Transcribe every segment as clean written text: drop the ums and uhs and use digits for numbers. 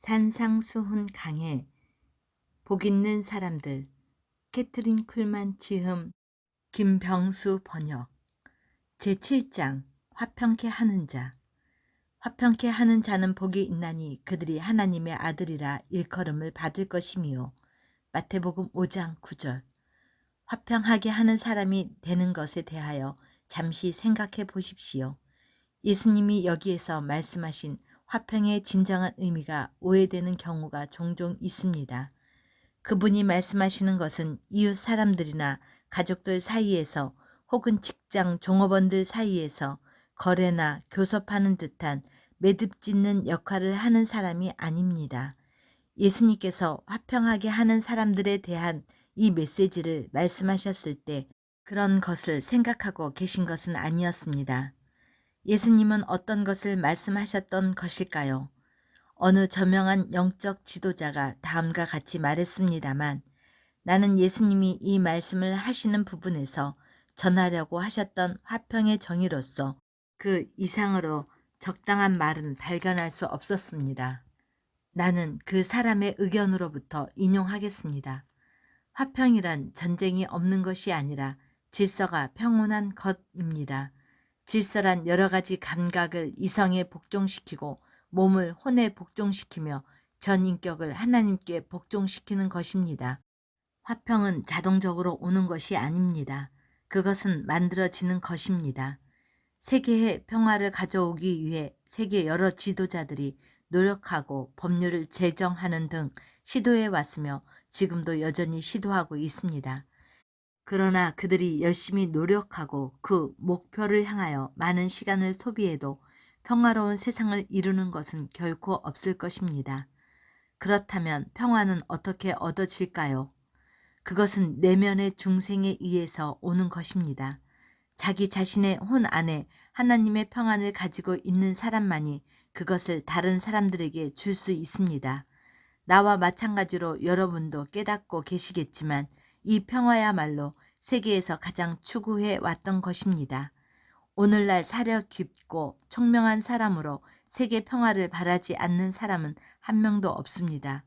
산상수훈 강해 복 있는 사람들. 캐트린 쿨만 지음, 김병수 번역. 제7장 화평케 하는 자. 화평케 하는 자는 복이 있나니 그들이 하나님의 아들이라 일컬음을 받을 것이미요. 마태복음 5장 9절. 화평하게 하는 사람이 되는 것에 대하여 잠시 생각해 보십시오. 예수님이 여기에서 말씀하신 화평의 진정한 의미가 오해되는 경우가 종종 있습니다. 그분이 말씀하시는 것은 이웃 사람들이나 가족들 사이에서 혹은 직장 종업원들 사이에서 거래나 교섭하는 듯한 매듭짓는 역할을 하는 사람이 아닙니다. 예수님께서 화평하게 하는 사람들에 대한 이 메시지를 말씀하셨을 때 그런 것을 생각하고 계신 것은 아니었습니다. 예수님은 어떤 것을 말씀하셨던 것일까요? 어느 저명한 영적 지도자가 다음과 같이 말했습니다만 나는 예수님이 이 말씀을 하시는 부분에서 전하려고 하셨던 화평의 정의로서 그 이상으로 적당한 말은 발견할 수 없었습니다. 나는 그 사람의 의견으로부터 인용하겠습니다. 화평이란 전쟁이 없는 것이 아니라 질서가 평온한 것입니다. 질서란 여러 가지 감각을 이성에 복종시키고 몸을 혼에 복종시키며 전 인격을 하나님께 복종시키는 것입니다. 화평은 자동적으로 오는 것이 아닙니다. 그것은 만들어지는 것입니다. 세계의 평화를 가져오기 위해 세계 여러 지도자들이 노력하고 법률을 제정하는 등 시도해 왔으며 지금도 여전히 시도하고 있습니다. 그러나 그들이 열심히 노력하고 그 목표를 향하여 많은 시간을 소비해도 평화로운 세상을 이루는 것은 결코 없을 것입니다. 그렇다면 평화는 어떻게 얻어질까요? 그것은 내면의 중생에 의해서 오는 것입니다. 자기 자신의 혼 안에 하나님의 평안을 가지고 있는 사람만이 그것을 다른 사람들에게 줄 수 있습니다. 나와 마찬가지로 여러분도 깨닫고 계시겠지만 이 평화야말로 세계에서 가장 추구해 왔던 것입니다. 오늘날 사려 깊고 총명한 사람으로 세계 평화를 바라지 않는 사람은 한 명도 없습니다.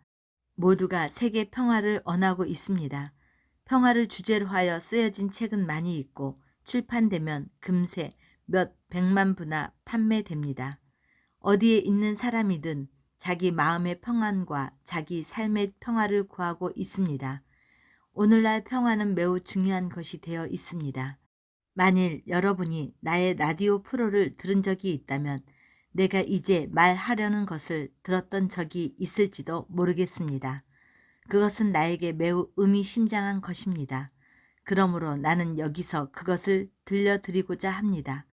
모두가 세계 평화를 원하고 있습니다. 평화를 주제로 하여 쓰여진 책은 많이 있고 출판되면 금세 몇 백만 부나 판매됩니다. 어디에 있는 사람이든 자기 마음의 평안과 자기 삶의 평화를 구하고 있습니다. 오늘날 평화는 매우 중요한 것이 되어 있습니다. 만일 여러분이 나의 라디오 프로를 들은 적이 있다면 내가 이제 말하려는 것을 들었던 적이 있을지도 모르겠습니다. 그것은 나에게 매우 의미심장한 것입니다. 그러므로 나는 여기서 그것을 들려드리고자 합니다.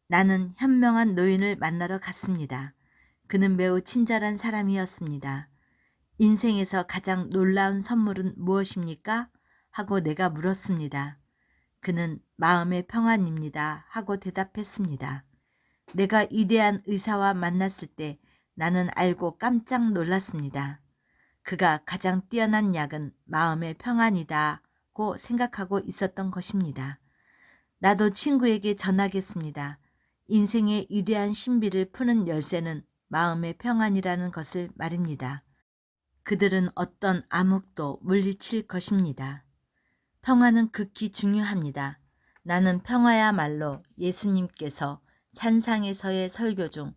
나는 현명한 노인을 만나러 갔습니다. 그는 매우 친절한 사람이었습니다. 인생에서 가장 놀라운 선물은 무엇입니까? 하고 내가 물었습니다. 그는 마음의 평안입니다. 하고 대답했습니다. 내가 위대한 의사와 만났을 때 나는 알고 깜짝 놀랐습니다. 그가 가장 뛰어난 약은 마음의 평안이다고 생각하고 있었던 것입니다. 나도 친구에게 전하겠습니다. 인생의 위대한 신비를 푸는 열쇠는 마음의 평안이라는 것을 말입니다. 그들은 어떤 암흑도 물리칠 것입니다. 평화는 극히 중요합니다. 나는 평화야말로 예수님께서 산상에서의 설교 중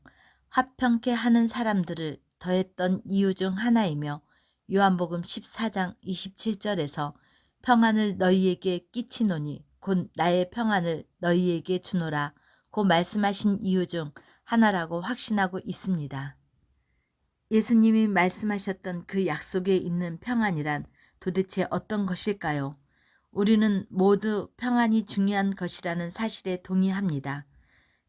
화평케 하는 사람들을 더했던 이유 중 하나이며 요한복음 14장 27절에서 평안을 너희에게 끼치노니 곧 나의 평안을 너희에게 주노라 고 말씀하신 이유 중 하나라고 확신하고 있습니다. 예수님이 말씀하셨던 그 약속에 있는 평안이란 도대체 어떤 것일까요? 우리는 모두 평안이 중요한 것이라는 사실에 동의합니다.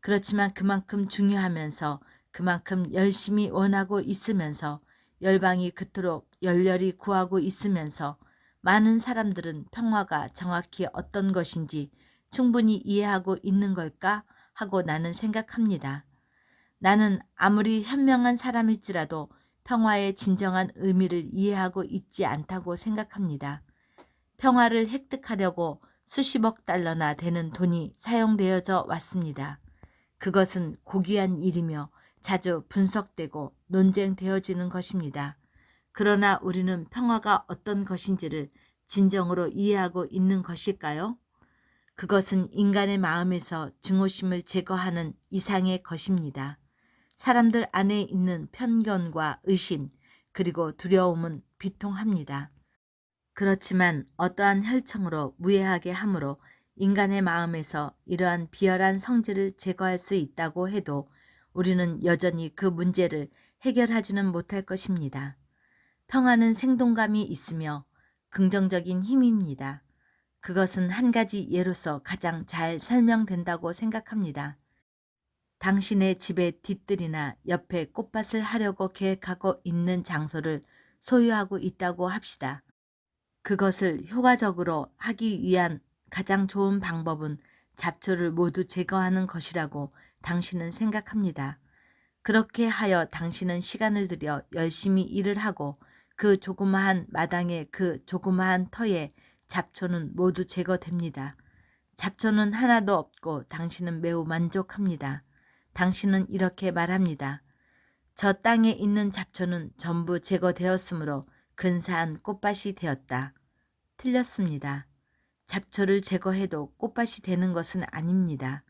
그렇지만 그만큼 중요하면서 그만큼 열심히 원하고 있으면서 열방이 그토록 열렬히 구하고 있으면서 많은 사람들은 평화가 정확히 어떤 것인지 충분히 이해하고 있는 걸까 하고 나는 생각합니다. 나는 아무리 현명한 사람일지라도 평화의 진정한 의미를 이해하고 있지 않다고 생각합니다. 평화를 획득하려고 수십억 달러나 되는 돈이 사용되어져 왔습니다. 그것은 고귀한 일이며 자주 분석되고 논쟁되어지는 것입니다. 그러나 우리는 평화가 어떤 것인지를 진정으로 이해하고 있는 것일까요? 그것은 인간의 마음에서 증오심을 제거하는 이상의 것입니다. 사람들 안에 있는 편견과 의심 그리고 두려움은 비통합니다. 그렇지만 어떠한 혈청으로 무해하게 함으로 인간의 마음에서 이러한 비열한 성질을 제거할 수 있다고 해도 우리는 여전히 그 문제를 해결하지는 못할 것입니다. 평화는 생동감이 있으며 긍정적인 힘입니다. 그것은 한 가지 예로서 가장 잘 설명된다고 생각합니다. 당신의 집의 뒤뜰이나 옆에 꽃밭을 하려고 계획하고 있는 장소를 소유하고 있다고 합시다. 그것을 효과적으로 하기 위한 가장 좋은 방법은 잡초를 모두 제거하는 것이라고 당신은 생각합니다. 그렇게 하여 당신은 시간을 들여 열심히 일을 하고 그 조그마한 마당에 그 조그마한 터에 잡초는 모두 제거됩니다. 잡초는 하나도 없고 당신은 매우 만족합니다. 당신은 이렇게 말합니다. 저 땅에 있는 잡초는 전부 제거되었으므로 근사한 꽃밭이 되었다. 틀렸습니다. 잡초를 제거해도 꽃밭이 되는 것은 아닙니다.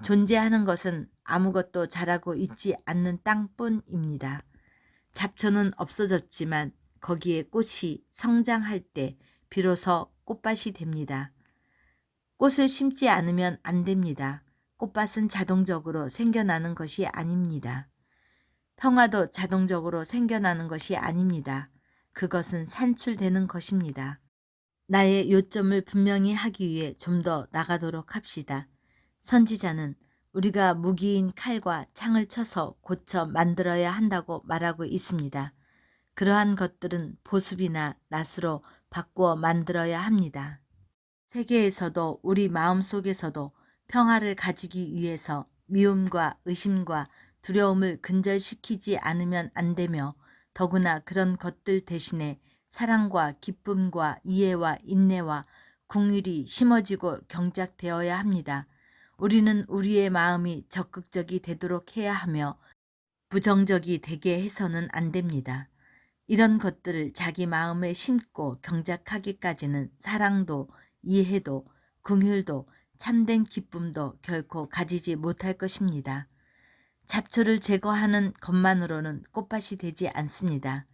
존재하는 것은 아무것도 자라고 있지 않는 땅뿐입니다. 잡초는 없어졌지만 거기에 꽃이 성장할 때 비로소 꽃밭이 됩니다. 꽃을 심지 않으면 안 됩니다. 꽃밭은 자동적으로 생겨나는 것이 아닙니다. 평화도 자동적으로 생겨나는 것이 아닙니다. 그것은 산출되는 것입니다. 나의 요점을 분명히 하기 위해 좀 더 나가도록 합시다. 선지자는 우리가 무기인 칼과 창을 쳐서 고쳐 만들어야 한다고 말하고 있습니다. 그러한 것들은 보습이나 낫으로 바꾸어 만들어야 합니다. 세계에서도 우리 마음속에서도 평화를 가지기 위해서 미움과 의심과 두려움을 근절시키지 않으면 안 되며 더구나 그런 것들 대신에 사랑과 기쁨과 이해와 인내와 긍휼이 심어지고 경작되어야 합니다. 우리는 우리의 마음이 적극적이 되도록 해야 하며 부정적이 되게 해서는 안 됩니다. 이런 것들을 자기 마음에 심고 경작하기까지는 사랑도 이해도 긍휼도 참된 기쁨도 결코 가지지 못할 것입니다. 잡초를 제거하는 것만으로는 꽃밭이 되지 않습니다.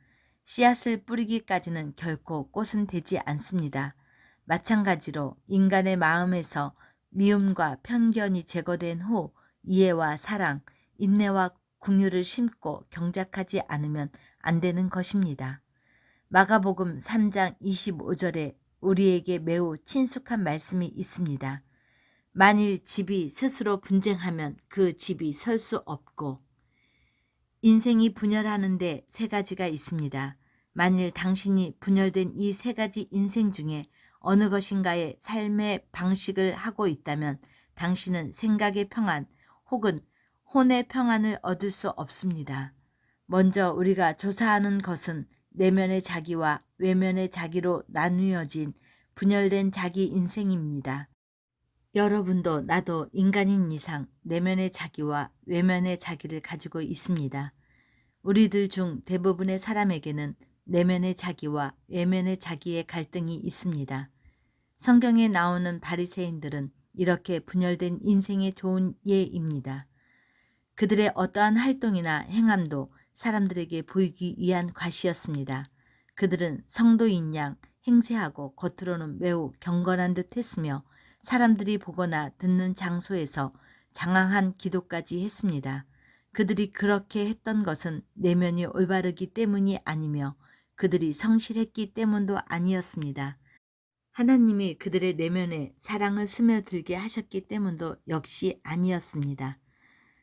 씨앗을 뿌리기까지는 결코 꽃은 되지 않습니다. 마찬가지로 인간의 마음에서 미움과 편견이 제거된 후 이해와 사랑, 인내와 긍휼을 심고 경작하지 않으면 안 되는 것입니다. 마가복음 3장 25절에 우리에게 매우 친숙한 말씀이 있습니다. 만일 집이 스스로 분쟁하면 그 집이 설 수 없고 인생이 분열하는데 세 가지가 있습니다. 만일 당신이 분열된 이 세 가지 인생 중에 어느 것인가의 삶의 방식을 하고 있다면 당신은 생각의 평안 혹은 혼의 평안을 얻을 수 없습니다. 먼저 우리가 조사하는 것은 내면의 자기와 외면의 자기로 나누어진 분열된 자기 인생입니다. 여러분도 나도 인간인 이상 내면의 자기와 외면의 자기를 가지고 있습니다. 우리들 중 대부분의 사람에게는 내면의 자기와 외면의 자기의 갈등이 있습니다. 성경에 나오는 바리새인들은 이렇게 분열된 인생의 좋은 예입니다. 그들의 어떠한 활동이나 행함도 사람들에게 보이기 위한 과시였습니다. 그들은 성도인 양 행세하고 겉으로는 매우 경건한 듯 했으며 사람들이 보거나 듣는 장소에서 장황한 기도까지 했습니다. 그들이 그렇게 했던 것은 내면이 올바르기 때문이 아니며 그들이 성실했기 때문도 아니었습니다. 하나님이 그들의 내면에 사랑을 스며들게 하셨기 때문도 역시 아니었습니다.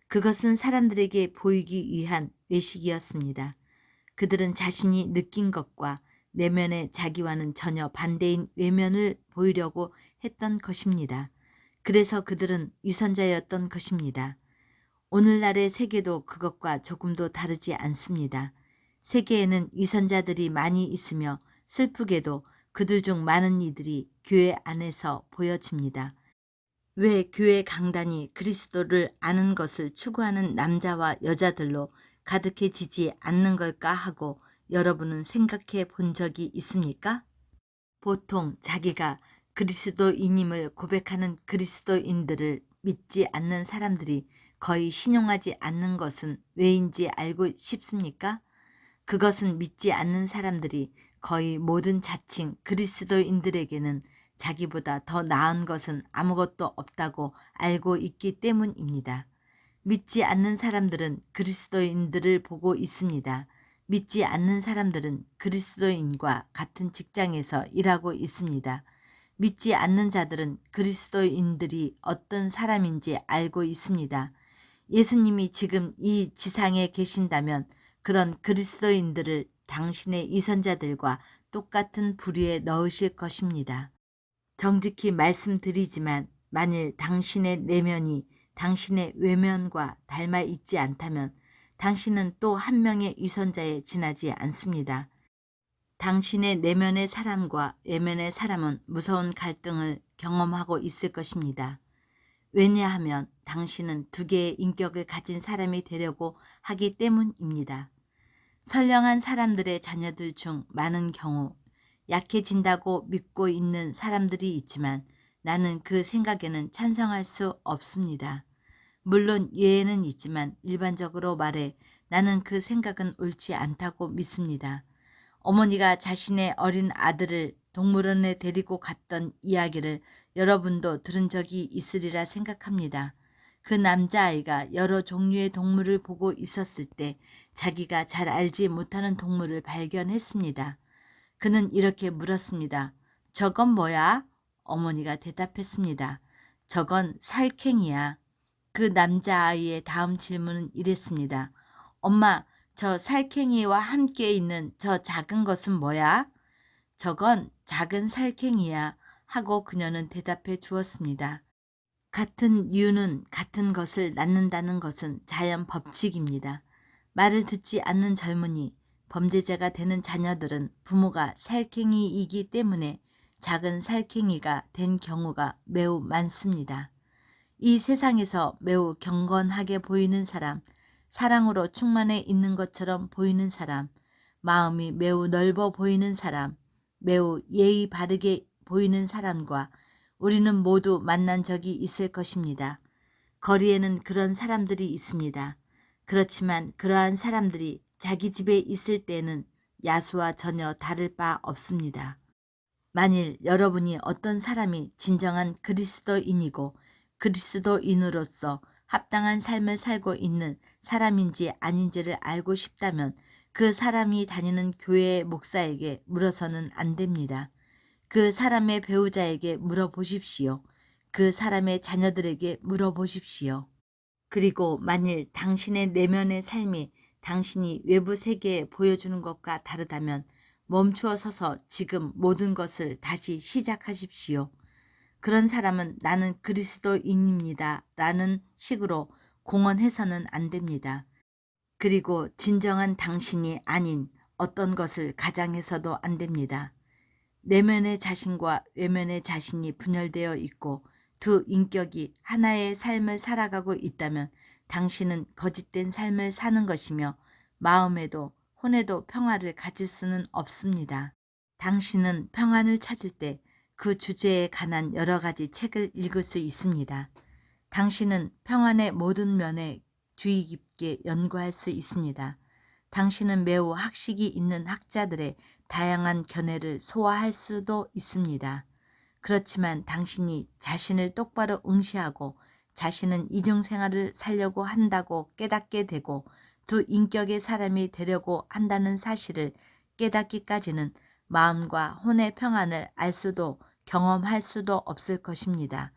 그것은 사람들에게 보이기 위한 외식이었습니다. 그들은 자신이 느낀 것과 내면의 자기와는 전혀 반대인 외면을 보이려고 했던 것입니다. 그래서 그들은 유선자였던 것입니다. 오늘날의 세계도 그것과 조금도 다르지 않습니다. 세계에는 위선자들이 많이 있으며 슬프게도 그들 중 많은 이들이 교회 안에서 보여집니다. 왜 교회 강단이 그리스도를 아는 것을 추구하는 남자와 여자들로 가득해지지 않는 걸까 하고 여러분은 생각해 본 적이 있습니까? 보통 자기가 그리스도인임을 고백하는 그리스도인들을 믿지 않는 사람들이 거의 신용하지 않는 것은 왜인지 알고 싶습니까? 그것은 믿지 않는 사람들이 거의 모든 자칭 그리스도인들에게는 자기보다 더 나은 것은 아무것도 없다고 알고 있기 때문입니다. 믿지 않는 사람들은 그리스도인들을 보고 있습니다. 믿지 않는 사람들은 그리스도인과 같은 직장에서 일하고 있습니다. 믿지 않는 자들은 그리스도인들이 어떤 사람인지 알고 있습니다. 예수님이 지금 이 지상에 계신다면 그런 그리스도인들을 당신의 위선자들과 똑같은 부류에 넣으실 것입니다. 정직히 말씀드리지만 만일 당신의 내면이 당신의 외면과 닮아 있지 않다면 당신은 또 한 명의 위선자에 지나지 않습니다. 당신의 내면의 사람과 외면의 사람은 무서운 갈등을 경험하고 있을 것입니다. 왜냐하면 당신은 두 개의 인격을 가진 사람이 되려고 하기 때문입니다. 선량한 사람들의 자녀들 중 많은 경우 약해진다고 믿고 있는 사람들이 있지만 나는 그 생각에는 찬성할 수 없습니다. 물론 예외는 있지만 일반적으로 말해 나는 그 생각은 옳지 않다고 믿습니다. 어머니가 자신의 어린 아들을 동물원에 데리고 갔던 이야기를 여러분도 들은 적이 있으리라 생각합니다. 그 남자아이가 여러 종류의 동물을 보고 있었을 때 자기가 잘 알지 못하는 동물을 발견했습니다. 그는 이렇게 물었습니다. 저건 뭐야? 어머니가 대답했습니다. 저건 살쾡이야. 그 남자아이의 다음 질문은 이랬습니다. 엄마, 저 살쾡이와 함께 있는 저 작은 것은 뭐야? 저건 작은 살쾡이야 하고 그녀는 대답해 주었습니다. 같은 이유는 같은 것을 낳는다는 것은 자연 법칙입니다. 말을 듣지 않는 젊은이, 범죄자가 되는 자녀들은 부모가 살쾡이이기 때문에 작은 살쾡이가 된 경우가 매우 많습니다. 이 세상에서 매우 경건하게 보이는 사람, 사랑으로 충만해 있는 것처럼 보이는 사람, 마음이 매우 넓어 보이는 사람, 매우 예의 바르게 보이는 사람과 우리는 모두 만난 적이 있을 것입니다. 거리에는 그런 사람들이 있습니다. 그렇지만 그러한 사람들이 자기 집에 있을 때는 야수와 전혀 다를 바 없습니다. 만일 여러분이 어떤 사람이 진정한 그리스도인이고 그리스도인으로서 합당한 삶을 살고 있는 사람인지 아닌지를 알고 싶다면 그 사람이 다니는 교회의 목사에게 물어서는 안 됩니다. 그 사람의 배우자에게 물어보십시오. 그 사람의 자녀들에게 물어보십시오. 그리고 만일 당신의 내면의 삶이 당신이 외부 세계에 보여주는 것과 다르다면 멈추어 서서 지금 모든 것을 다시 시작하십시오. 그런 사람은 나는 그리스도인입니다 라는 식으로 공언해서는 안 됩니다. 그리고 진정한 당신이 아닌 어떤 것을 가장해서도 안 됩니다. 내면의 자신과 외면의 자신이 분열되어 있고 두 인격이 하나의 삶을 살아가고 있다면 당신은 거짓된 삶을 사는 것이며 마음에도 혼에도 평화를 가질 수는 없습니다. 당신은 평안을 찾을 때 그 주제에 관한 여러 가지 책을 읽을 수 있습니다. 당신은 평안의 모든 면에 주의 깊게 연구할 수 있습니다. 당신은 매우 학식이 있는 학자들의 다양한 견해를 소화할 수도 있습니다. 그렇지만 당신이 자신을 똑바로 응시하고 자신은 이중생활을 살려고 한다고 깨닫게 되고 두 인격의 사람이 되려고 한다는 사실을 깨닫기까지는 마음과 혼의 평안을 알 수도 경험할 수도 없을 것입니다.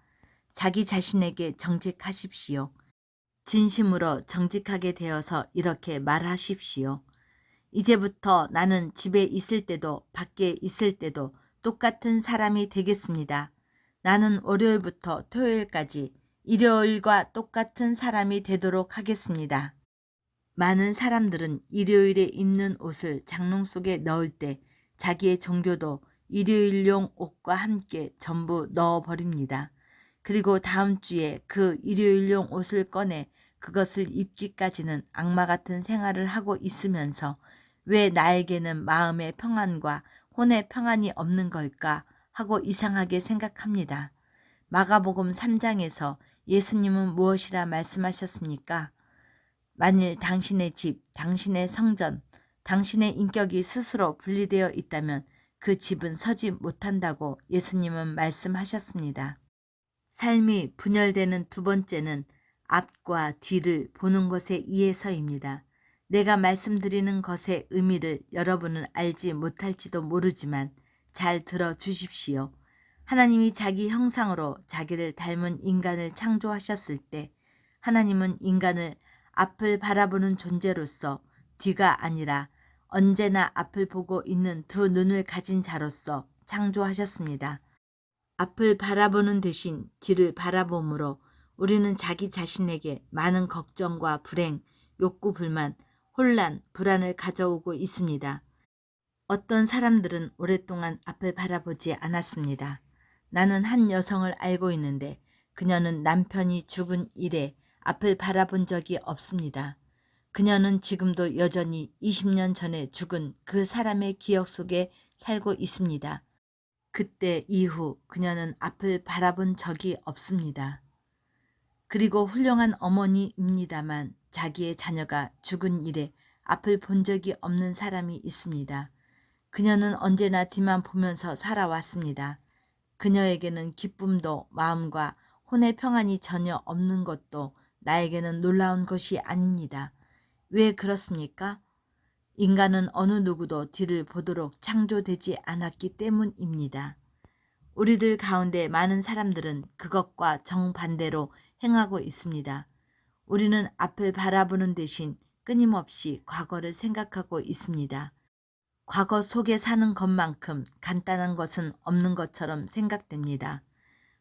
자기 자신에게 정직하십시오. 진심으로 정직하게 되어서 이렇게 말하십시오. 이제부터 나는 집에 있을 때도 밖에 있을 때도 똑같은 사람이 되겠습니다. 나는 월요일부터 토요일까지 일요일과 똑같은 사람이 되도록 하겠습니다. 많은 사람들은 일요일에 입는 옷을 장롱 속에 넣을 때 자기의 종교도 일요일용 옷과 함께 전부 넣어버립니다. 그리고 다음 주에 그 일요일용 옷을 꺼내 그것을 입기까지는 악마 같은 생활을 하고 있으면서 왜 나에게는 마음의 평안과 혼의 평안이 없는 걸까 하고 이상하게 생각합니다. 마가복음 3장에서 예수님은 무엇이라 말씀하셨습니까? 만일 당신의 집, 당신의 성전, 당신의 인격이 스스로 분리되어 있다면 그 집은 서지 못한다고 예수님은 말씀하셨습니다. 삶이 분열되는 두 번째는 앞과 뒤를 보는 것에 의해서입니다. 내가 말씀드리는 것의 의미를 여러분은 알지 못할지도 모르지만 잘 들어 주십시오. 하나님이 자기 형상으로 자기를 닮은 인간을 창조하셨을 때 하나님은 인간을 앞을 바라보는 존재로서 뒤가 아니라 언제나 앞을 보고 있는 두 눈을 가진 자로서 창조하셨습니다. 앞을 바라보는 대신 뒤를 바라봄으로 우리는 자기 자신에게 많은 걱정과 불행, 욕구, 불만, 혼란, 불안을 가져오고 있습니다. 어떤 사람들은 오랫동안 앞을 바라보지 않았습니다. 나는 한 여성을 알고 있는데 그녀는 남편이 죽은 이래 앞을 바라본 적이 없습니다. 그녀는 지금도 여전히 20년 전에 죽은 그 사람의 기억 속에 살고 있습니다. 그때 이후 그녀는 앞을 바라본 적이 없습니다. 그리고 훌륭한 어머니입니다만 자기의 자녀가 죽은 일에 앞을 본 적이 없는 사람이 있습니다. 그녀는 언제나 뒤만 보면서 살아왔습니다. 그녀에게는 기쁨도 마음과 혼의 평안이 전혀 없는 것도 나에게는 놀라운 것이 아닙니다. 왜 그렇습니까? 인간은 어느 누구도 뒤를 보도록 창조되지 않았기 때문입니다. 우리들 가운데 많은 사람들은 그것과 정반대로 행하고 있습니다. 우리는 앞을 바라보는 대신 끊임없이 과거를 생각하고 있습니다. 과거 속에 사는 것만큼 간단한 것은 없는 것처럼 생각됩니다.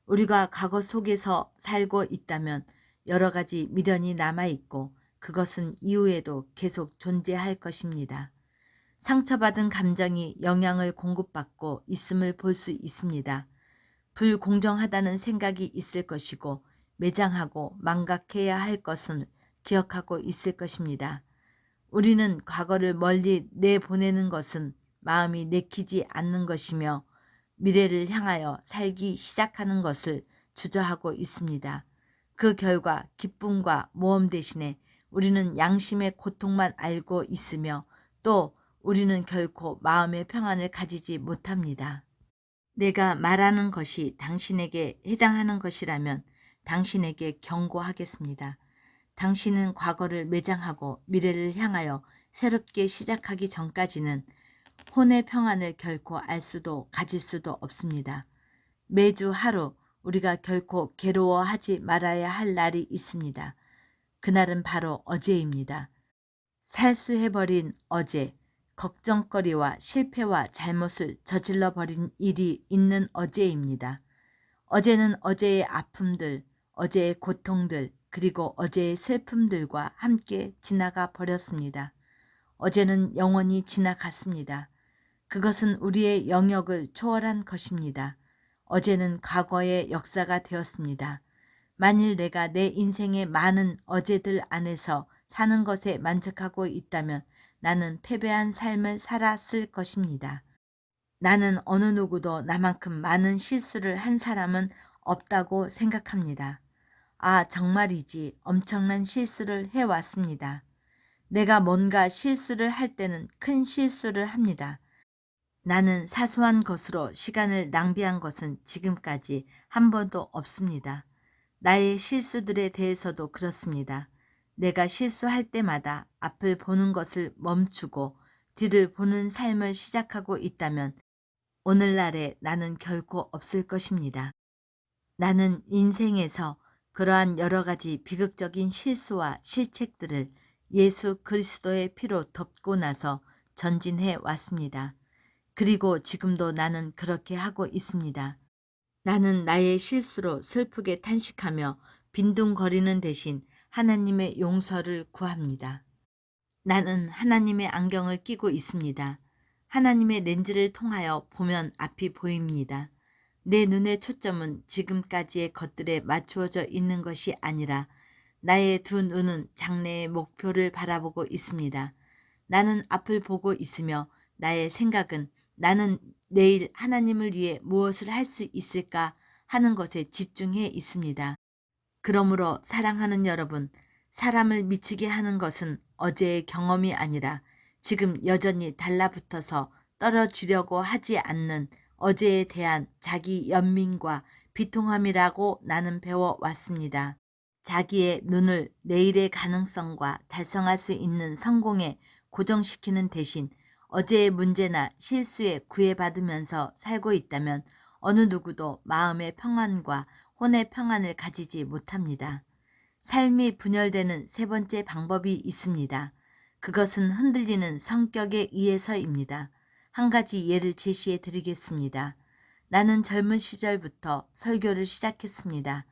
우리가 과거 속에서 살고 있다면 여러 가지 미련이 남아있고 그것은 이후에도 계속 존재할 것입니다. 상처받은 감정이 영향을 공급받고 있음을 볼 수 있습니다. 불공정하다는 생각이 있을 것이고 매장하고 망각해야 할 것은 기억하고 있을 것입니다. 우리는 과거를 멀리 내보내는 것은 마음이 내키지 않는 것이며 미래를 향하여 살기 시작하는 것을 주저하고 있습니다. 그 결과 기쁨과 모험 대신에 우리는 양심의 고통만 알고 있으며 또 우리는 결코 마음의 평안을 가지지 못합니다. 내가 말하는 것이 당신에게 해당하는 것이라면 당신에게 경고하겠습니다. 당신은 과거를 매장하고 미래를 향하여 새롭게 시작하기 전까지는 혼의 평안을 결코 알 수도 가질 수도 없습니다. 매주 하루 우리가 결코 괴로워하지 말아야 할 날이 있습니다. 그날은 바로 어제입니다. 살수해버린 어제, 걱정거리와 실패와 잘못을 저질러버린 일이 있는 어제입니다. 어제는 어제의 아픔들, 어제의 고통들, 그리고 어제의 슬픔들과 함께 지나가 버렸습니다. 어제는 영원히 지나갔습니다. 그것은 우리의 영역을 초월한 것입니다. 어제는 과거의 역사가 되었습니다. 만일 내가 내 인생의 많은 어제들 안에서 사는 것에 만족하고 있다면 나는 패배한 삶을 살았을 것입니다. 나는 어느 누구도 나만큼 많은 실수를 한 사람은 없다고 생각합니다. 아, 정말이지 엄청난 실수를 해왔습니다. 내가 뭔가 실수를 할 때는 큰 실수를 합니다. 나는 사소한 것으로 시간을 낭비한 것은 지금까지 한 번도 없습니다. 나의 실수들에 대해서도 그렇습니다. 내가 실수할 때마다 앞을 보는 것을 멈추고 뒤를 보는 삶을 시작하고 있다면 오늘날에 나는 결코 없을 것입니다. 나는 인생에서 그러한 여러 가지 비극적인 실수와 실책들을 예수 그리스도의 피로 덮고 나서 전진해 왔습니다. 그리고 지금도 나는 그렇게 하고 있습니다. 나는 나의 실수로 슬프게 탄식하며 빈둥거리는 대신 하나님의 용서를 구합니다. 나는 하나님의 안경을 끼고 있습니다. 하나님의 렌즈를 통하여 보면 앞이 보입니다. 내 눈의 초점은 지금까지의 것들에 맞추어져 있는 것이 아니라 나의 두 눈은 장래의 목표를 바라보고 있습니다. 나는 앞을 보고 있으며 나의 생각은 나는 내일 하나님을 위해 무엇을 할 수 있을까 하는 것에 집중해 있습니다. 그러므로 사랑하는 여러분, 사람을 미치게 하는 것은 어제의 경험이 아니라 지금 여전히 달라붙어서 떨어지려고 하지 않는 어제에 대한 자기 연민과 비통함이라고 나는 배워왔습니다. 자기의 눈을 내일의 가능성과 달성할 수 있는 성공에 고정시키는 대신 어제의 문제나 실수에 구애받으면서 살고 있다면 어느 누구도 마음의 평안과 혼의 평안을 가지지 못합니다. 삶이 분열되는 세 번째 방법이 있습니다. 그것은 흔들리는 성격에 의해서입니다. 한 가지 예를 제시해 드리겠습니다. 나는 젊은 시절부터 설교를 시작했습니다.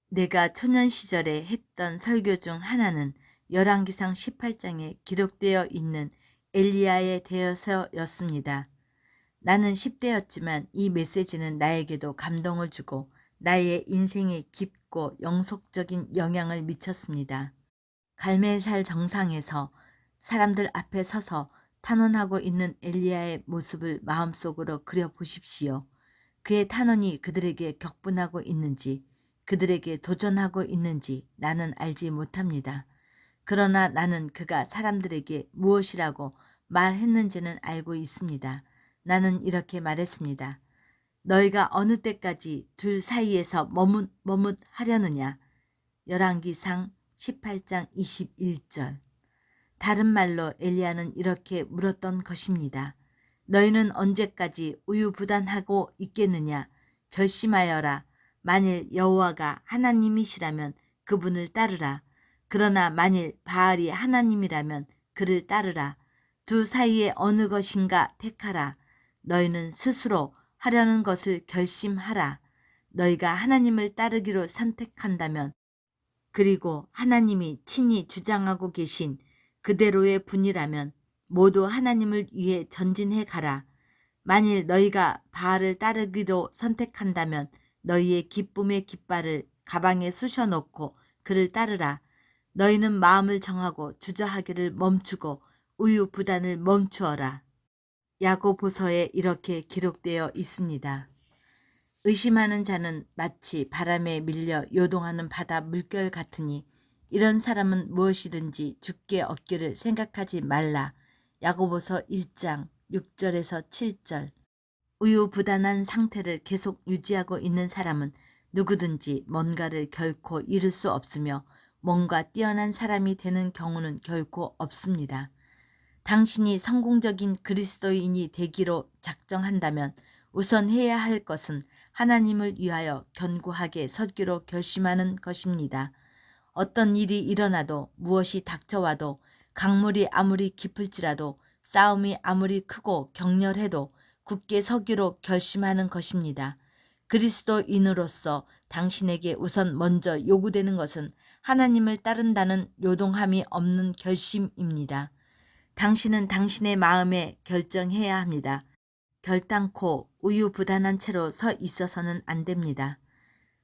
내가 초년 시절에 했던 설교 중 하나는 열왕기상 18장에 기록되어 있는 엘리야에 대해서였습니다. 나는 10대였지만 이 메시지는 나에게도 감동을 주고 나의 인생에 깊고 영속적인 영향을 미쳤습니다. 갈멜살 정상에서 사람들 앞에 서서 탄원하고 있는 엘리야의 모습을 마음속으로 그려보십시오. 그의 탄원이 그들에게 격분하고 있는지 그들에게 도전하고 있는지 나는 알지 못합니다. 그러나 나는 그가 사람들에게 무엇이라고 말했는지는 알고 있습니다. 나는 이렇게 말했습니다. 너희가 어느 때까지 둘 사이에서 머뭇하려느냐. 열왕기상 18장 21절. 다른 말로 엘리야는 이렇게 물었던 것입니다. 너희는 언제까지 우유부단하고 있겠느냐. 결심하여라. 만일 여호와가 하나님이시라면 그분을 따르라. 그러나 만일 바알이 하나님이라면 그를 따르라. 두 사이에 어느 것인가 택하라. 너희는 스스로 하려는 것을 결심하라. 너희가 하나님을 따르기로 선택한다면 그리고 하나님이 친히 주장하고 계신 그대로의 분이라면 모두 하나님을 위해 전진해 가라. 만일 너희가 바알을 따르기로 선택한다면 너희의 기쁨의 깃발을 가방에 쑤셔 넣고 그를 따르라. 너희는 마음을 정하고 주저하기를 멈추고 우유부단을 멈추어라. 야고보서에 이렇게 기록되어 있습니다. 의심하는 자는 마치 바람에 밀려 요동하는 바다 물결 같으니 이런 사람은 무엇이든지 주께 얻기를 생각하지 말라. 야고보서 1장 6절에서 7절. 우유부단한 상태를 계속 유지하고 있는 사람은 누구든지 뭔가를 결코 이룰 수 없으며 뭔가 뛰어난 사람이 되는 경우는 결코 없습니다. 당신이 성공적인 그리스도인이 되기로 작정한다면 우선 해야 할 것은 하나님을 위하여 견고하게 서기로 결심하는 것입니다. 어떤 일이 일어나도 무엇이 닥쳐와도 강물이 아무리 깊을지라도 싸움이 아무리 크고 격렬해도 굳게 서기로 결심하는 것입니다. 그리스도인으로서 당신에게 우선 먼저 요구되는 것은 하나님을 따른다는 요동함이 없는 결심입니다. 당신은 당신의 마음에 결정해야 합니다. 결단코 우유부단한 채로 서 있어서는 안 됩니다.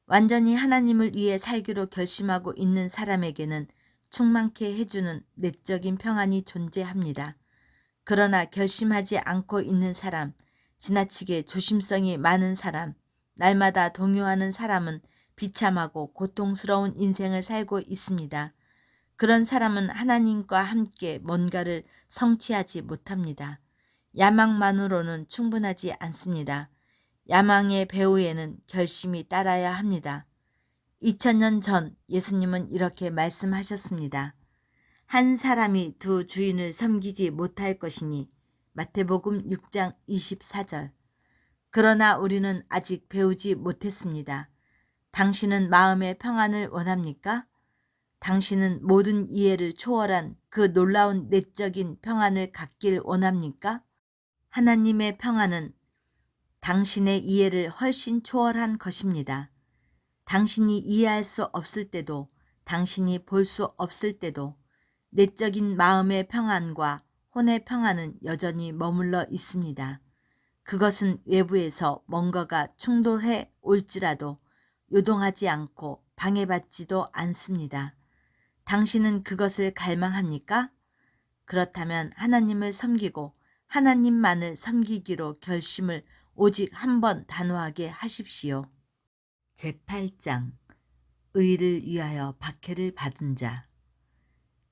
완전히 하나님을 위해 살기로 결심하고 있는 사람에게는 충만케 해주는 내적인 평안이 존재합니다. 그러나 결심하지 않고 있는 사람, 지나치게 조심성이 많은 사람, 날마다 동요하는 사람은 비참하고 고통스러운 인생을 살고 있습니다. 그런 사람은 하나님과 함께 뭔가를 성취하지 못합니다. 야망만으로는 충분하지 않습니다. 야망의 배후에는 결심이 따라야 합니다. 2000년 전 예수님은 이렇게 말씀하셨습니다. 한 사람이 두 주인을 섬기지 못할 것이니 마태복음 6장 24절. 그러나 우리는 아직 배우지 못했습니다. 당신은 마음의 평안을 원합니까? 당신은 모든 이해를 초월한 그 놀라운 내적인 평안을 갖길 원합니까? 하나님의 평안은 당신의 이해를 훨씬 초월한 것입니다. 당신이 이해할 수 없을 때도 당신이 볼 수 없을 때도 내적인 마음의 평안과 혼의 평안은 여전히 머물러 있습니다. 그것은 외부에서 뭔가가 충돌해 올지라도 요동하지 않고 방해받지도 않습니다. 당신은 그것을 갈망합니까? 그렇다면 하나님을 섬기고 하나님만을 섬기기로 결심을 오직 한 번 단호하게 하십시오. 제8장 의를 위하여 박해를 받은 자.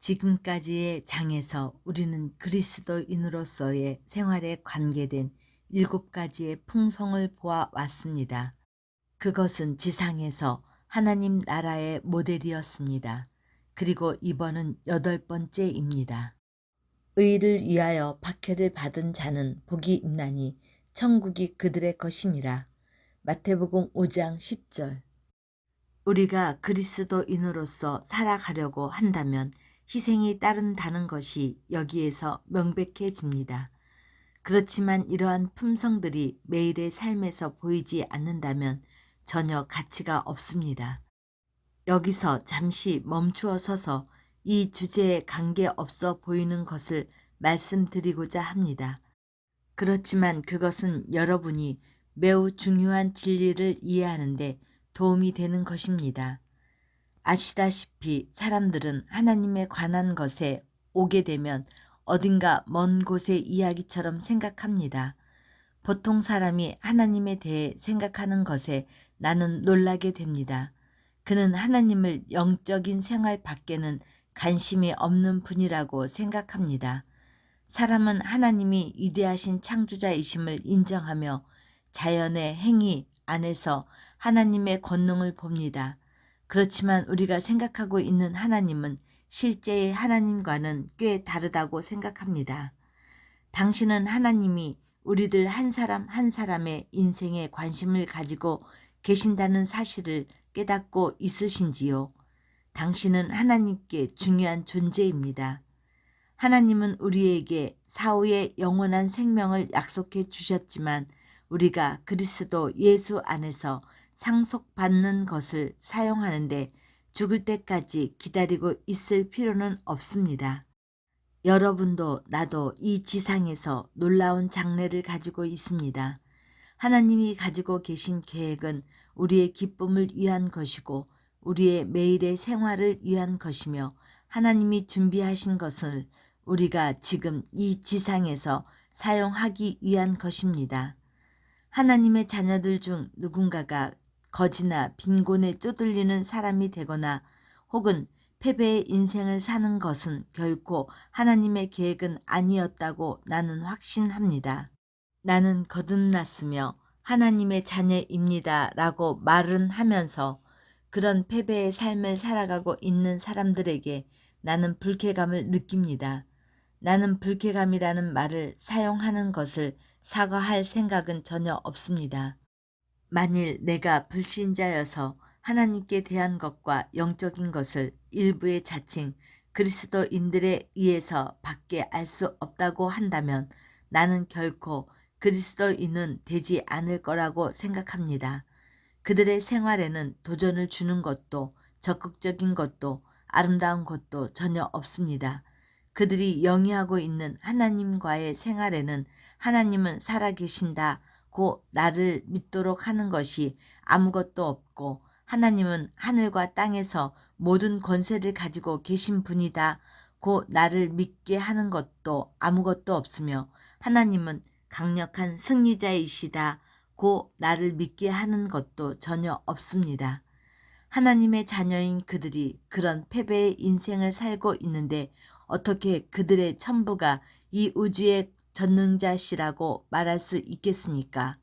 지금까지의 장에서 우리는 그리스도인으로서의 생활에 관계된 7가지의 풍성을 보아왔습니다. 그것은 지상에서 하나님 나라의 모델이었습니다. 그리고 이번은 8번째입니다. 의를 위하여 박해를 받은 자는 복이 있나니 천국이 그들의 것임이라. 마태복음 5장 10절. 우리가 그리스도인으로서 살아가려고 한다면 희생이 따른다는 것이 여기에서 명백해집니다. 그렇지만 이러한 품성들이 매일의 삶에서 보이지 않는다면 전혀 가치가 없습니다. 여기서 잠시 멈추어 서서 이 주제에 관계없어 보이는 것을 말씀드리고자 합니다. 그렇지만 그것은 여러분이 매우 중요한 진리를 이해하는 데 도움이 되는 것입니다. 아시다시피 사람들은 하나님에 관한 것에 오게 되면 어딘가 먼 곳의 이야기처럼 생각합니다. 보통 사람이 하나님에 대해 생각하는 것에 나는 놀라게 됩니다. 그는 하나님을 영적인 생활 밖에는 관심이 없는 분이라고 생각합니다. 사람은 하나님이 위대하신 창조자이심을 인정하며 자연의 행위 안에서 하나님의 권능을 봅니다. 그렇지만 우리가 생각하고 있는 하나님은 실제의 하나님과는 꽤 다르다고 생각합니다. 당신은 하나님이 우리들 한 사람 한 사람의 인생에 관심을 가지고 계신다는 사실을 깨닫고 있으신지요? 당신은 하나님께 중요한 존재입니다. 하나님은 우리에게 사후의 영원한 생명을 약속해 주셨지만 우리가 그리스도 예수 안에서 상속받는 것을 사용하는데 죽을 때까지 기다리고 있을 필요는 없습니다. 여러분도 나도 이 지상에서 놀라운 장래를 가지고 있습니다. 하나님이 가지고 계신 계획은 우리의 기쁨을 위한 것이고 우리의 매일의 생활을 위한 것이며 하나님이 준비하신 것을 우리가 지금 이 지상에서 사용하기 위한 것입니다. 하나님의 자녀들 중 누군가가 거지나 빈곤에 쪼들리는 사람이 되거나 혹은 패배의 인생을 사는 것은 결코 하나님의 계획은 아니었다고 나는 확신합니다. 나는 거듭났으며 하나님의 자녀입니다 라고 말은 하면서 그런 패배의 삶을 살아가고 있는 사람들에게 나는 불쾌감을 느낍니다. 나는 불쾌감이라는 말을 사용하는 것을 사과할 생각은 전혀 없습니다. 만일 내가 불신자여서 하나님께 대한 것과 영적인 것을 일부의 자칭 그리스도인들에 의해서 밖에 알 수 없다고 한다면 나는 결코 그리스도인은 되지 않을 거라고 생각합니다. 그들의 생활에는 도전을 주는 것도 적극적인 것도 아름다운 것도 전혀 없습니다. 그들이 영위하고 있는 하나님과의 생활에는 하나님은 살아계신다고 나를 믿도록 하는 것이 아무것도 없고 하나님은 하늘과 땅에서 모든 권세를 가지고 계신 분이다고 나를 믿게 하는 것도 아무것도 없으며 하나님은 강력한 승리자이시다고 나를 믿게 하는 것도 전혀 없습니다. 하나님의 자녀인 그들이 그런 패배의 인생을 살고 있는데 어떻게 그들의 전부가 이 우주의 전능자시라고 말할 수 있겠습니까?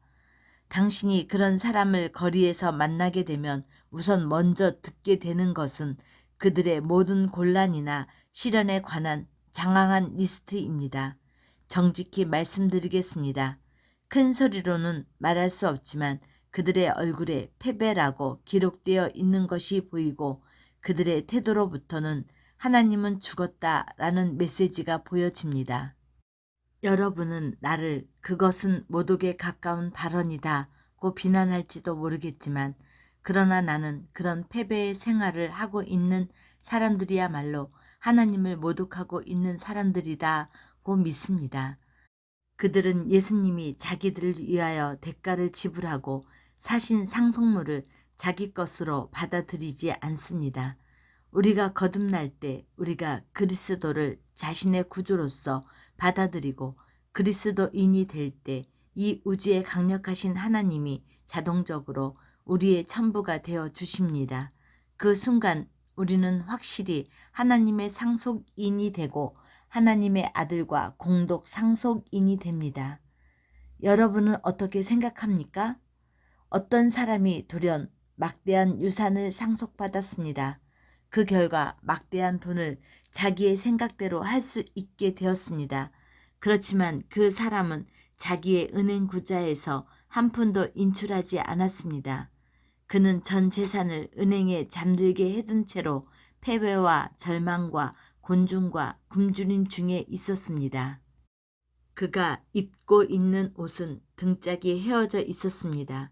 당신이 그런 사람을 거리에서 만나게 되면 우선 먼저 듣게 되는 것은 그들의 모든 곤란이나 시련에 관한 장황한 리스트입니다. 정직히 말씀드리겠습니다. 큰 소리로는 말할 수 없지만 그들의 얼굴에 패배라고 기록되어 있는 것이 보이고 그들의 태도로부터는 하나님은 죽었다라는 메시지가 보여집니다. 여러분은 나를 그것은 모독에 가까운 발언이다고 비난할지도 모르겠지만 그러나 나는 그런 패배의 생활을 하고 있는 사람들이야말로 하나님을 모독하고 있는 사람들이다고 믿습니다. 그들은 예수님이 자기들을 위하여 대가를 지불하고 사신 상속물을 자기 것으로 받아들이지 않습니다. 우리가 거듭날 때 우리가 그리스도를 자신의 구주로서 받아들이고 그리스도인이 될 때 이 우주의 강력하신 하나님이 자동적으로 우리의 천부가 되어 주십니다. 그 순간 우리는 확실히 하나님의 상속인이 되고 하나님의 아들과 공동 상속인이 됩니다. 여러분은 어떻게 생각합니까? 어떤 사람이 돌연 막대한 유산을 상속받았습니다. 그 결과 막대한 돈을 자기의 생각대로 할 수 있게 되었습니다. 그렇지만 그 사람은 자기의 은행 구좌에서 한 푼도 인출하지 않았습니다. 그는 전 재산을 은행에 잠들게 해둔 채로 패배와 절망과 곤중과 굶주림 중에 있었습니다. 그가 입고 있는 옷은 등짝이 헤어져 있었습니다.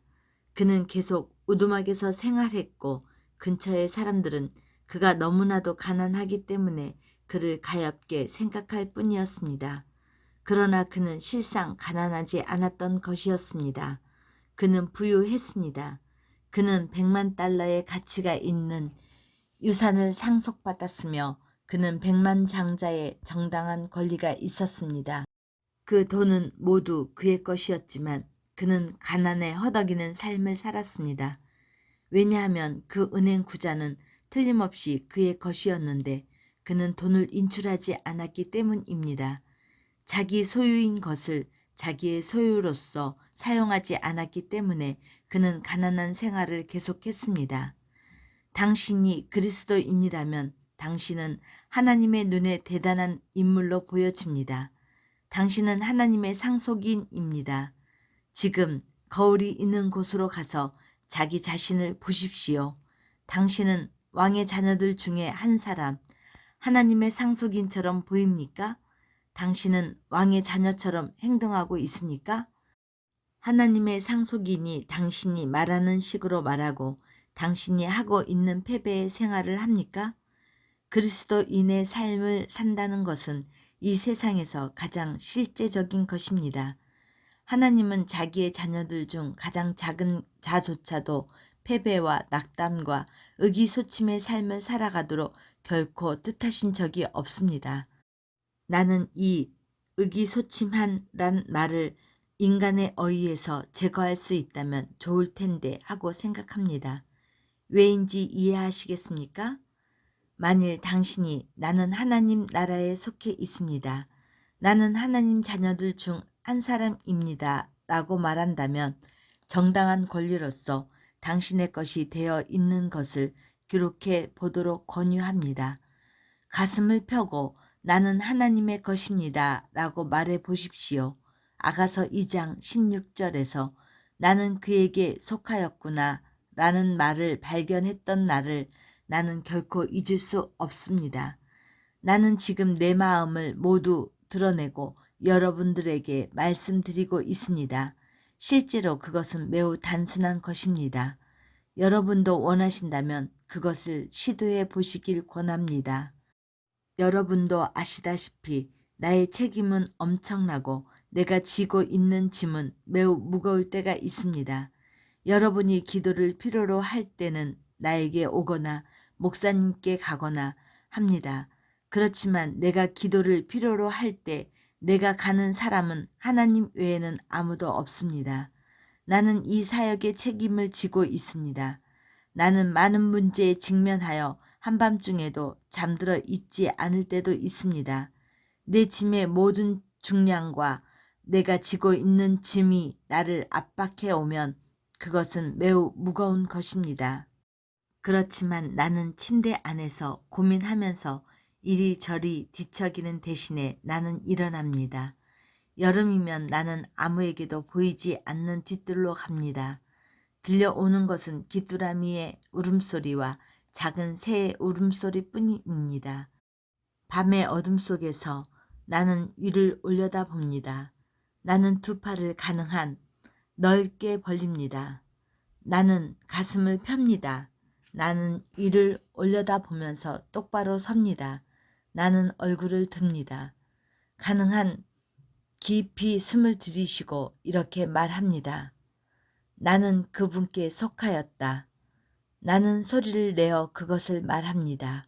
그는 계속 오두막에서 생활했고 근처의 사람들은 그가 너무나도 가난하기 때문에 그를 가엾게 생각할 뿐이었습니다. 그러나 그는 실상 가난하지 않았던 것이었습니다. 그는 부유했습니다. 그는 100만 달러의 가치가 있는 유산을 상속받았으며 그는 100만 장자의 정당한 권리가 있었습니다. 그 돈은 모두 그의 것이었지만 그는 가난에 허덕이는 삶을 살았습니다. 왜냐하면 그 은행 구자는 틀림없이 그의 것이었는데 그는 돈을 인출하지 않았기 때문입니다. 자기 소유인 것을 자기의 소유로서 사용하지 않았기 때문에 그는 가난한 생활을 계속했습니다. 당신이 그리스도인이라면 당신은 하나님의 눈에 대단한 인물로 보여집니다. 당신은 하나님의 상속인입니다. 지금 거울이 있는 곳으로 가서 자기 자신을 보십시오. 당신은 왕의 자녀들 중에 한 사람, 하나님의 상속인처럼 보입니까? 당신은 왕의 자녀처럼 행동하고 있습니까? 하나님의 상속인이 당신이 말하는 식으로 말하고 당신이 하고 있는 패배의 생활을 합니까? 그리스도인의 삶을 산다는 것은 이 세상에서 가장 실제적인 것입니다. 하나님은 자기의 자녀들 중 가장 작은 자조차도 패배와 낙담과 의기소침의 삶을 살아가도록 결코 뜻하신 적이 없습니다. 나는 이 의기소침한란 말을 인간의 어휘에서 제거할 수 있다면 좋을 텐데 하고 생각합니다. 왜인지 이해하시겠습니까? 만일 당신이 나는 하나님 나라에 속해 있습니다. 나는 하나님 자녀들 중 한 사람입니다. 라고 말한다면 정당한 권리로서 당신의 것이 되어 있는 것을 기록해 보도록 권유합니다. 가슴을 펴고 나는 하나님의 것입니다. 라고 말해 보십시오. 아가서 2장 16절에서 나는 그에게 속하였구나 라는 말을 발견했던 날을 나는 결코 잊을 수 없습니다. 나는 지금 내 마음을 모두 드러내고 여러분들에게 말씀드리고 있습니다. 실제로 그것은 매우 단순한 것입니다. 여러분도 원하신다면 그것을 시도해 보시길 권합니다. 여러분도 아시다시피 나의 책임은 엄청나고 내가 지고 있는 짐은 매우 무거울 때가 있습니다. 여러분이 기도를 필요로 할 때는 나에게 오거나 목사님께 가거나 합니다. 그렇지만 내가 기도를 필요로 할 때 내가 가는 사람은 하나님 외에는 아무도 없습니다. 나는 이 사역의 책임을 지고 있습니다. 나는 많은 문제에 직면하여 한밤중에도 잠들어 있지 않을 때도 있습니다. 내 짐의 모든 중량과 내가 지고 있는 짐이 나를 압박해 오면 그것은 매우 무거운 것입니다. 그렇지만 나는 침대 안에서 고민하면서 이리저리 뒤척이는 대신에 나는 일어납니다. 여름이면 나는 아무에게도 보이지 않는 뒤뜰로 갑니다. 들려오는 것은 귀뚜라미의 울음소리와 작은 새의 울음소리 뿐입니다. 밤의 어둠 속에서 나는 위를 올려다봅니다. 나는 두 팔을 가능한 넓게 벌립니다. 나는 가슴을 펴니다. 나는 위를 올려다보면서 똑바로 섭니다. 나는 얼굴을 듭니다. 가능한 깊이 숨을 들이쉬고 이렇게 말합니다. 나는 그분께 속하였다. 나는 소리를 내어 그것을 말합니다.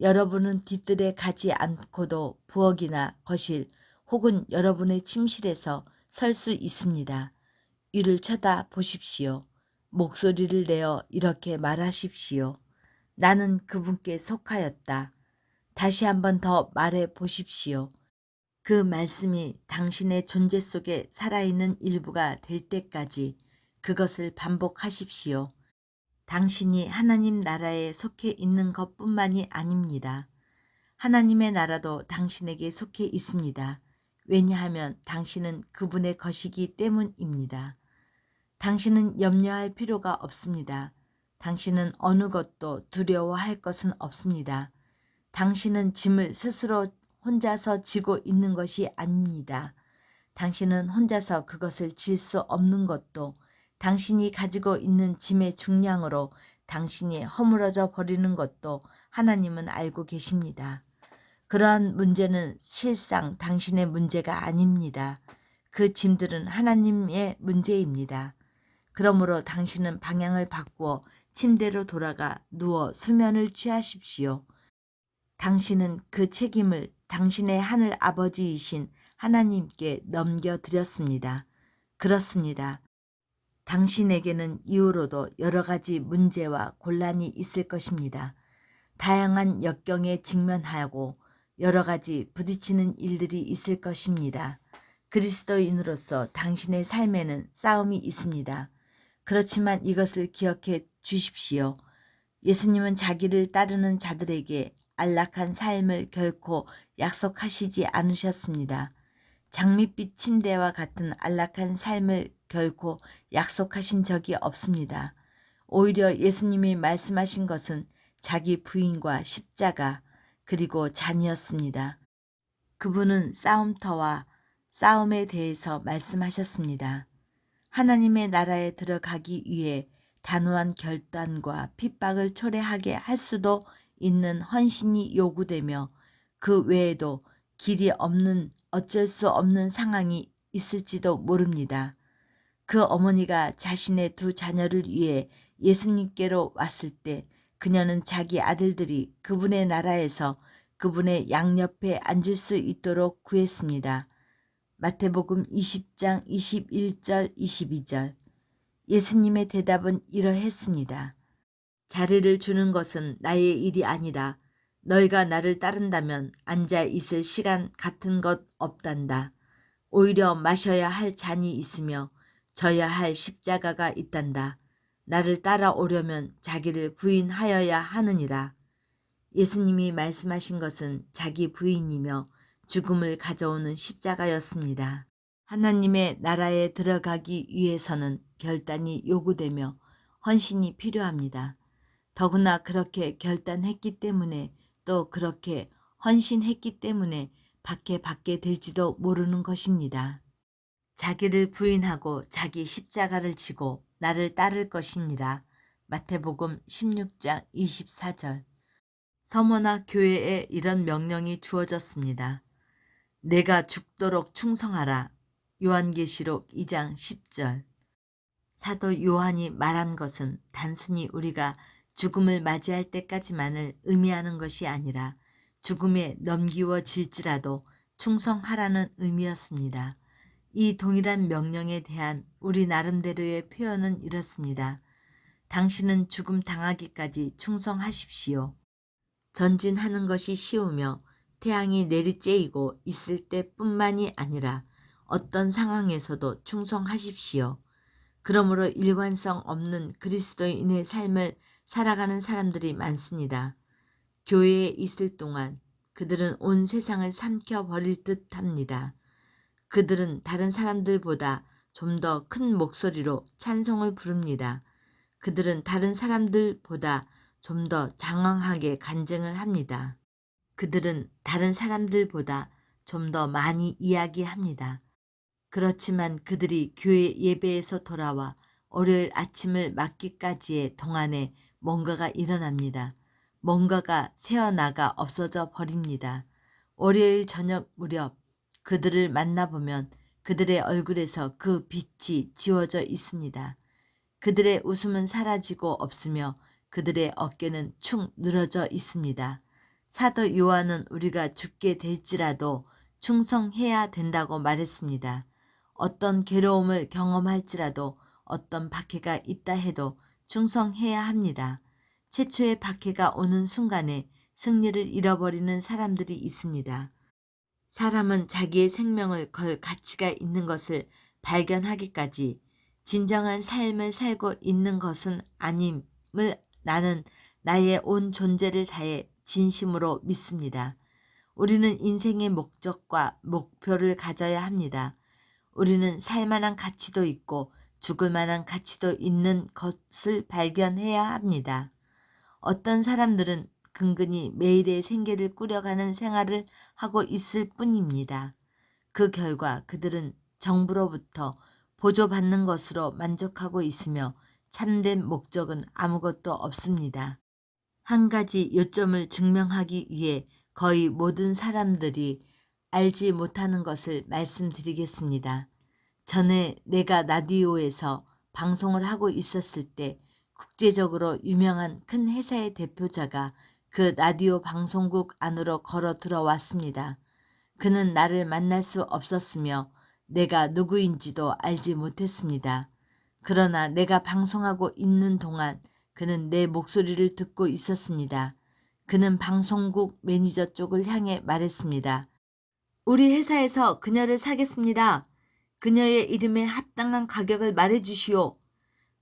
여러분은 뒤뜰에 가지 않고도 부엌이나 거실 혹은 여러분의 침실에서 설 수 있습니다. 이를 쳐다보십시오. 목소리를 내어 이렇게 말하십시오. 나는 그분께 속하였다. 다시 한 번 더 말해 보십시오. 그 말씀이 당신의 존재 속에 살아있는 일부가 될 때까지 그것을 반복하십시오. 당신이 하나님 나라에 속해 있는 것뿐만이 아닙니다. 하나님의 나라도 당신에게 속해 있습니다. 왜냐하면 당신은 그분의 것이기 때문입니다. 당신은 염려할 필요가 없습니다. 당신은 어느 것도 두려워할 것은 없습니다. 당신은 짐을 스스로 혼자서 지고 있는 것이 아닙니다. 당신은 혼자서 그것을 질 수 없는 것도 당신이 가지고 있는 짐의 중량으로 당신이 허물어져 버리는 것도 하나님은 알고 계십니다. 그러한 문제는 실상 당신의 문제가 아닙니다. 그 짐들은 하나님의 문제입니다. 그러므로 당신은 방향을 바꾸어 침대로 돌아가 누워 수면을 취하십시오. 당신은 그 책임을 당신의 하늘 아버지이신 하나님께 넘겨드렸습니다. 그렇습니다. 당신에게는 이후로도 여러 가지 문제와 곤란이 있을 것입니다. 다양한 역경에 직면하고 여러 가지 부딪히는 일들이 있을 것입니다. 그리스도인으로서 당신의 삶에는 싸움이 있습니다. 그렇지만 이것을 기억해 주십시오. 예수님은 자기를 따르는 자들에게 안락한 삶을 결코 약속하시지 않으셨습니다. 장밋빛 침대와 같은 안락한 삶을 결코 약속하신 적이 없습니다. 오히려 예수님이 말씀하신 것은 자기 부인과 십자가 그리고 잔이었습니다. 그분은 싸움터와 싸움에 대해서 말씀하셨습니다. 하나님의 나라에 들어가기 위해 단호한 결단과 핍박을 초래하게 할 수도 있는 헌신이 요구되며 그 외에도 길이 없는 어쩔 수 없는 상황이 있을지도 모릅니다. 그 어머니가 자신의 두 자녀를 위해 예수님께로 왔을 때 그녀는 자기 아들들이 그분의 나라에서 그분의 양옆에 앉을 수 있도록 구했습니다. 마태복음 20장 21절 22절. 예수님의 대답은 이러했습니다. 자리를 주는 것은 나의 일이 아니다. 너희가 나를 따른다면 앉아 있을 시간 같은 것 없단다. 오히려 마셔야 할 잔이 있으며 져야 할 십자가가 있단다. 나를 따라오려면 자기를 부인하여야 하느니라. 예수님이 말씀하신 것은 자기 부인이며 죽음을 가져오는 십자가였습니다. 하나님의 나라에 들어가기 위해서는 결단이 요구되며 헌신이 필요합니다. 더구나 그렇게 결단했기 때문에 또 그렇게 헌신했기 때문에 밖에 받게 될지도 모르는 것입니다. 자기를 부인하고 자기 십자가를 지고 나를 따를 것이니라. 마태복음 16장 24절. 서머나 교회에 이런 명령이 주어졌습니다. 내가 죽도록 충성하라. 요한계시록 2장 10절. 사도 요한이 말한 것은 단순히 우리가 죽음을 맞이할 때까지만을 의미하는 것이 아니라 죽음에 넘기워질지라도 충성하라는 의미였습니다. 이 동일한 명령에 대한 우리 나름대로의 표현은 이렇습니다. 당신은 죽음 당하기까지 충성하십시오. 전진하는 것이 쉬우며 태양이 내리쬐이고 있을 때뿐만이 아니라 어떤 상황에서도 충성하십시오. 그러므로 일관성 없는 그리스도인의 삶을 살아가는 사람들이 많습니다. 교회에 있을 동안 그들은 온 세상을 삼켜버릴 듯 합니다. 그들은 다른 사람들보다 좀 더 큰 목소리로 찬송을 부릅니다. 그들은 다른 사람들보다 좀 더 장황하게 간증을 합니다. 그들은 다른 사람들보다 좀 더 많이 이야기합니다. 그렇지만 그들이 교회 예배에서 돌아와 월요일 아침을 맞기까지의 동안에 뭔가가 일어납니다. 뭔가가 새어나가 없어져 버립니다. 월요일 저녁 무렵 그들을 만나보면 그들의 얼굴에서 그 빛이 지워져 있습니다. 그들의 웃음은 사라지고 없으며 그들의 어깨는 축 늘어져 있습니다. 사도 요한은 우리가 죽게 될지라도 충성해야 된다고 말했습니다. 어떤 괴로움을 경험할지라도 어떤 박해가 있다 해도 충성해야 합니다. 최초의 박해가 오는 순간에 승리를 잃어버리는 사람들이 있습니다. 사람은 자기의 생명을 걸 가치가 있는 것을 발견하기까지 진정한 삶을 살고 있는 것은 아님을 나는 나의 온 존재를 다해 진심으로 믿습니다. 우리는 인생의 목적과 목표를 가져야 합니다. 우리는 살 만한 가치도 있고 죽을 만한 가치도 있는 것을 발견해야 합니다. 어떤 사람들은 근근히 매일의 생계를 꾸려가는 생활을 하고 있을 뿐입니다. 그 결과 그들은 정부로부터 보조받는 것으로 만족하고 있으며 참된 목적은 아무것도 없습니다. 한 가지 요점을 증명하기 위해 거의 모든 사람들이 알지 못하는 것을 말씀드리겠습니다. 전에 내가 라디오에서 방송을 하고 있었을 때 국제적으로 유명한 큰 회사의 대표자가 그 라디오 방송국 안으로 걸어 들어왔습니다. 그는 나를 만날 수 없었으며 내가 누구인지도 알지 못했습니다. 그러나 내가 방송하고 있는 동안 그는 내 목소리를 듣고 있었습니다. 그는 방송국 매니저 쪽을 향해 말했습니다. 우리 회사에서 그녀를 사겠습니다. 그녀의 이름에 합당한 가격을 말해주시오.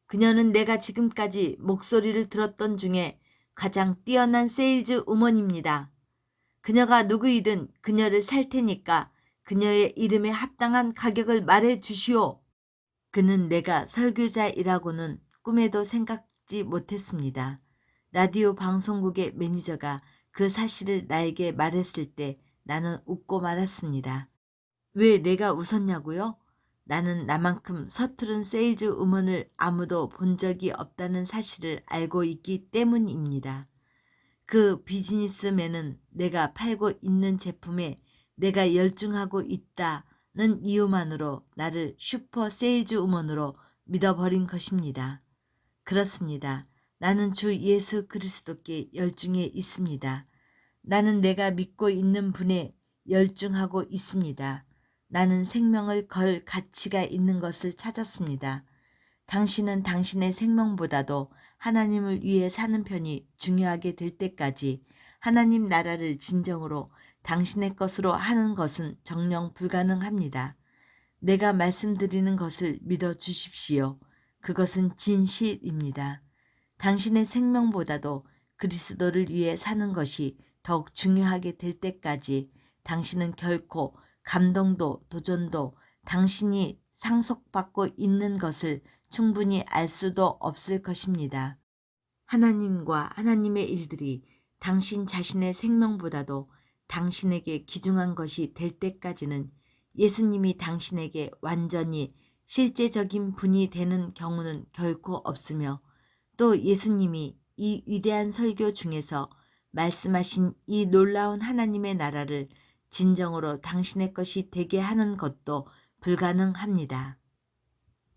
그녀는 내가 지금까지 목소리를 들었던 중에 가장 뛰어난 세일즈 우먼입니다. 그녀가 누구이든 그녀를 살 테니까 그녀의 이름에 합당한 가격을 말해주시오. 그는 내가 설교자이라고는 꿈에도 생각지 못했습니다. 라디오 방송국의 매니저가 그 사실을 나에게 말했을 때 나는 웃고 말았습니다. 왜 내가 웃었냐고요? 나는 나만큼 서투른 세일즈 우먼을 아무도 본 적이 없다는 사실을 알고 있기 때문입니다. 그 비즈니스맨은 내가 팔고 있는 제품에 내가 열중하고 있다는 이유만으로 나를 슈퍼 세일즈 우먼으로 믿어버린 것입니다. 그렇습니다. 나는 주 예수 그리스도께 열중해 있습니다. 나는 내가 믿고 있는 분에 열중하고 있습니다. 나는 생명을 걸 가치가 있는 것을 찾았습니다. 당신은 당신의 생명보다도 하나님을 위해 사는 편이 중요하게 될 때까지 하나님 나라를 진정으로 당신의 것으로 하는 것은 정녕 불가능합니다. 내가 말씀드리는 것을 믿어 주십시오. 그것은 진실입니다. 당신의 생명보다도 그리스도를 위해 사는 것이 더욱 중요하게 될 때까지 당신은 결코 감동도 도전도 당신이 상속받고 있는 것을 충분히 알 수도 없을 것입니다. 하나님과 하나님의 일들이 당신 자신의 생명보다도 당신에게 귀중한 것이 될 때까지는 예수님이 당신에게 완전히 실제적인 분이 되는 경우는 결코 없으며 또 예수님이 이 위대한 설교 중에서 말씀하신 이 놀라운 하나님의 나라를 진정으로 당신의 것이 되게 하는 것도 불가능합니다.